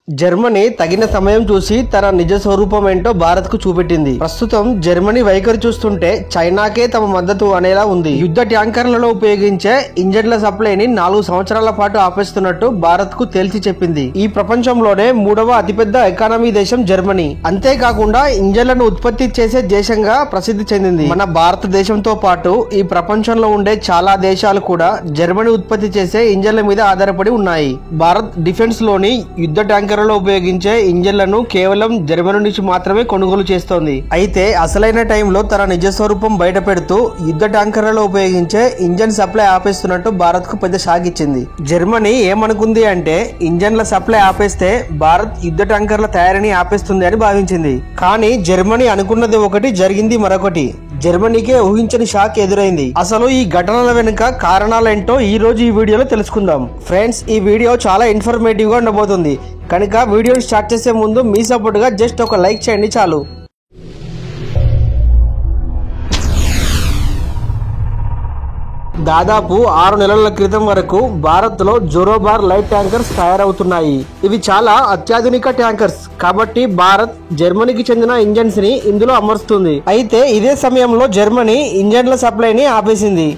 Germany తగిన సమయం చూసి తన నిజ స్వరూపం ఏంటో భారత్ కు చూపెట్టింది. ప్రస్తుతం జర్మనీ వైఖరి చూస్తుంటే చైనాకే తమ మద్దతు అనేలా ఉంది. యుద్ధ ట్యాంకర్లలో ఉపయోగించే ఇంజన్ల సప్లైని 4 సంవత్సరాల పాటు ఆపేస్తున్నట్టు భారత్ కు తేల్చి చెప్పింది. ఈ ప్రపంచంలోనే 3వ అతిపెద్ద ఎకానమీ దేశం జర్మనీ. అంతేకాకుండా ఇంజన్లను ఉత్పత్తి చేసే దేశంగా ప్రసిద్ధి చెందింది. మన భారతదేశంతో పాటు ఈ ప్రపంచంలో ఉండే చాలా దేశాలు కూడా జర్మనీ ఉత్పత్తి చేసే ఇంజన్ల మీద ఆధారపడి ఉన్నాయి. భారత్ డిఫెన్స్ లోని యుద్ధ ట్యాంకర్ ఉపయోగించే ఇంజన్లను కేవలం జర్మనీ నుంచి మాత్రమే కొనుగోలు చేస్తోంది. అయితే అసలైన టైంలో తన నిజ స్వరూపం బయట పెడుతూ యుద్ధ ట్యాంకర్లలో ఉపయోగించే ఇంజన్ సప్లై ఆపేస్తున్నట్టు భారత్ కు పెద్ద షాక్ ఇచ్చింది. జర్మనీ ఏమనుకుంది అంటే ఇంజన్ల సప్లై ఆపేస్తే భారత్ యుద్ధ ట్యాంకర్ల తయారీని ఆపేస్తుంది అని భావించింది. కానీ జర్మనీ అనుకున్నది ఒకటి, జరిగింది మరొకటి. జర్మనీకే ఊహించని షాక్ ఎదురైంది. అసలు ఈ ఘటనల వెనుక కారణాలేంటో ఈ రోజు ఈ వీడియోలో తెలుసుకుందాం. ఫ్రెండ్స్, ఈ వీడియో చాలా ఇన్ఫర్మేటివ్ గా ఉండబోతుంది కనుక వీడియోని స్టార్ట్ చేసే ముందు మీ సపోర్ట్ గా జస్ట్ ఒక లైక్ చేయండి చాలు. దాదాపు 6 నెలల క్రితం వరకు భారత్ లో జోరోబార్ లైట్ ట్యాంకర్స్ తయారవుతున్నాయి. ఇవి చాలా అత్యాధునిక ట్యాంకర్స్ కాబట్టి భారత్ జర్మనీకి చెందిన ఇంజన్స్ ని ఇందులో అమర్చుతుంది. అయితే ఇదే సమయంలో జర్మనీ ఇంజన్ల సప్లైని ఆపేసింది.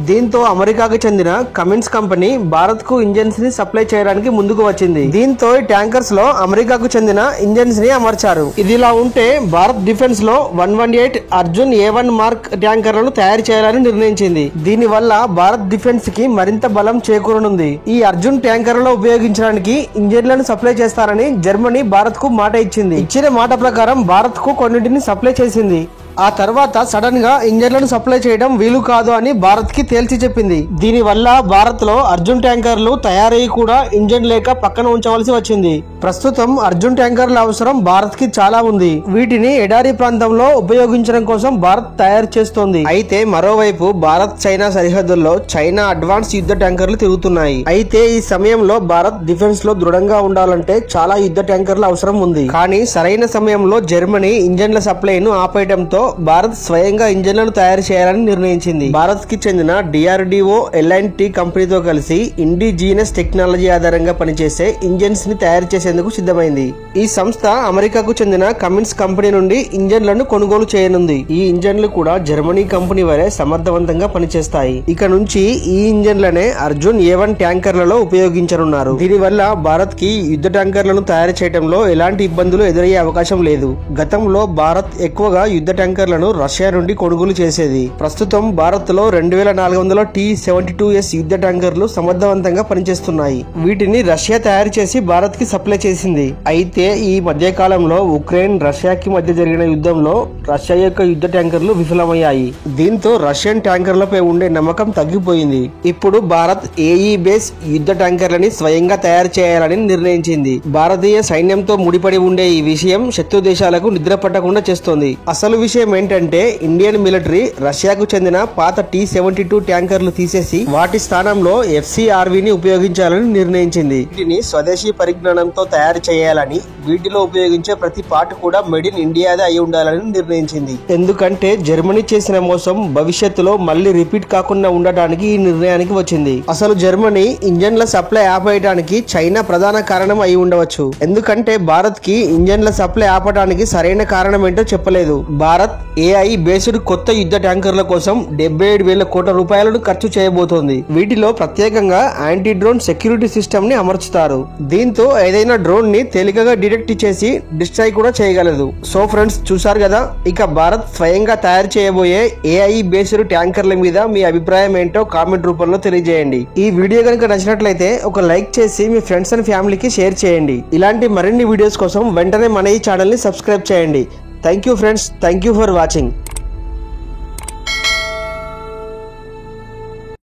దీంతో అమెరికాకు చెందిన కమిన్స్ కంపెనీ భారత్ కు ఇంజన్స్ ని సప్లై చేయడానికి ముందుకు వచ్చింది. దీంతో ఈ ట్యాంకర్స్ లో అమెరికాకు చెందిన ఇంజన్స్ ని అమర్చారు. ఇదిలా ఉంటే భారత్ డిఫెన్స్ లో 118 అర్జున్ A1 మార్క్ ట్యాంకర్లను తయారు చేయాలని నిర్ణయించింది. దీని వల్ల భారత్ డిఫెన్స్ కి మరింత బలం చేకూరనుంది. ఈ అర్జున్ ట్యాంకర్లలో ఉపయోగించడానికి ఇంజన్లను సప్లై చేస్తారని జర్మనీ భారత్ కు మాట ఇచ్చింది. ఇచ్చిన మాట ప్రకారం భారత్ కు కొన్నింటిని సప్లై చేసింది. ఆ తర్వాత సడన్ గా ఇంజన్లను సప్లై చేయడం వీలు కాదు అని భారత్ కి తేల్చి చెప్పింది. దీని వల్ల భారత్ లో అర్జున్ ట్యాంకర్లు తయారయ్యి కూడా ఇంజన్ లేక పక్కన ఉంచవలసి వచ్చింది. ప్రస్తుతం అర్జున్ ట్యాంకర్ల అవసరం భారత్ కి చాలా ఉంది. వీటిని ఎడారి ప్రాంతంలో ఉపయోగించడం కోసం భారత్ తయారు చేస్తోంది. అయితే మరోవైపు భారత్ చైనా సరిహద్దుల్లో చైనా అడ్వాన్స్ యుద్ధ ట్యాంకర్లు తిరుగుతున్నాయి. అయితే ఈ సమయంలో భారత్ డిఫెన్స్ లో దృఢంగా ఉండాలంటే చాలా యుద్ధ ట్యాంకర్ల అవసరం ఉంది. కానీ సరైన సమయంలో జర్మనీ ఇంజన్ల సప్లైను ఆపేయడంతో భారత్ స్వయంగా ఇంజన్లను తయారు చేయాలని నిర్ణయించింది. భారత్ కి చెందిన DRDO L&T కంపెనీతో కలిసి ఇండిజీనస్ టెక్నాలజీ ఆధారంగా పనిచేసే ఇంజన్స్ ని తయారు చేసేందుకు సిద్ధమైంది. ఈ సంస్థ అమెరికాకు చెందిన కమిన్స్ కంపెనీ నుండి ఇంజన్లను కొనుగోలు చేయనుంది. ఈ ఇంజన్లు కూడా జర్మనీ కంపెనీ వలె సమర్థవంతంగా పనిచేస్తాయి. ఇక నుంచి ఈ ఇంజన్లనే అర్జున్ A1 ట్యాంకర్లలో ఉపయోగించనున్నారు. దీనివల్ల భారత్ కి యుద్ధ ట్యాంకర్లను తయారు చేయడంలో ఎలాంటి ఇబ్బందులు ఎదురయ్యే అవకాశం లేదు. గతంలో భారత్ ఎక్కువగా యుద్ధ ట్యాంకర్లను రష్యా నుండి కొనుగోలు చేసేది. ప్రస్తుతం భారత్ లో 2400 T-72S యుద్ధ ట్యాంకర్లు సమర్థవంతంగా పనిచేస్తున్నాయి. వీటిని రష్యా తయారు చేసి భారత్ కి సప్లై చేసింది. అయితే ఈ మధ్య కాలంలో ఉక్రెయిన్ రష్యాకి మధ్య జరిగిన యుద్ధంలో రష్యా యొక్క యుద్ధ ట్యాంకర్లు విఫలమయ్యాయి. దీంతో రష్యన్ ట్యాంకర్లపై ఉండే నమ్మకం తగ్గిపోయింది. ఇప్పుడు భారత్ AE బేస్ యుద్ధ ట్యాంకర్లని స్వయంగా తయారు చేయాలని నిర్ణయించింది. భారతీయ సైన్యంతో ముడిపడి ఉండే ఈ విషయం శత్రు దేశాలకు నిద్ర పట్టకుండా చేస్తోంది. అసలు విషయం ఏంటంటే ఇండియన్ మిలిటరీ రష్యాకు చెందిన పాత T-72 ట్యాంకర్లు తీసేసి వాటి స్థానంలో FCRVని ఉపయోగించాలని నిర్ణయించింది. వీటిని స్వదేశీ పరిజ్ఞానంతో తయారు చేయాలని, వీటిలో ఉపయోగించే ప్రతి పార్ట్ కూడా మేడ్ ఇన్ ఇండియాదే అయి ఉండాలని నిర్ణయించింది. ఎందుకంటే జర్మనీ చేసిన మోసం భవిష్యత్తులో మళ్లీ రిపీట్ కాకుండా ఉండటానికి ఈ నిర్ణయానికి వచ్చింది. అసలు జర్మనీ ఇంజన్ల సప్లై ఆపేయడానికి చైనా ప్రధాన కారణం అయి ఉండవచ్చు. ఎందుకంటే భారత్ కి ఇంజన్ల సప్లై ఆపడానికి సరైన కారణం ఏంటో చెప్పలేదు. భారత్ AI బేస్డ్ కొత్త యుద్ధ ట్యాంకర్ల కోసం 77,000 కోట్ల రూపాయలను ఖర్చు చేయబోతోంది. వీటిలో ప్రత్యేకంగా యాంటీ డ్రోన్ సెక్యూరిటీ సిస్టమ్ ని అమర్చుతారు. దీంతో ఏదైనా డ్రోన్ ని తేలికగా డిటెక్ట్ చేసి డిస్ట్రాయ్ కూడా చేయగలదు. సో ఫ్రెండ్స్, చూసారు కదా, ఇక భారత్ స్వయంగా తయారు చేయబోయే AI బేస్డ్ ట్యాంకర్ల మీద మీ అభిప్రాయం ఏంటో కామెంట్ రూపంలో తెలియజేయండి. ఈ వీడియో కనుక నచ్చినట్లయితే ఒక లైక్ చేసి మీ ఫ్రెండ్స్ అండ్ ఫ్యామిలీకి షేర్ చేయండి. ఇలాంటి మరిన్ని వీడియోస్ కోసం వెంటనే మన ఈ ఛానల్ ని సబ్స్క్రైబ్ చేయండి. Thank you friends, thank you for watching.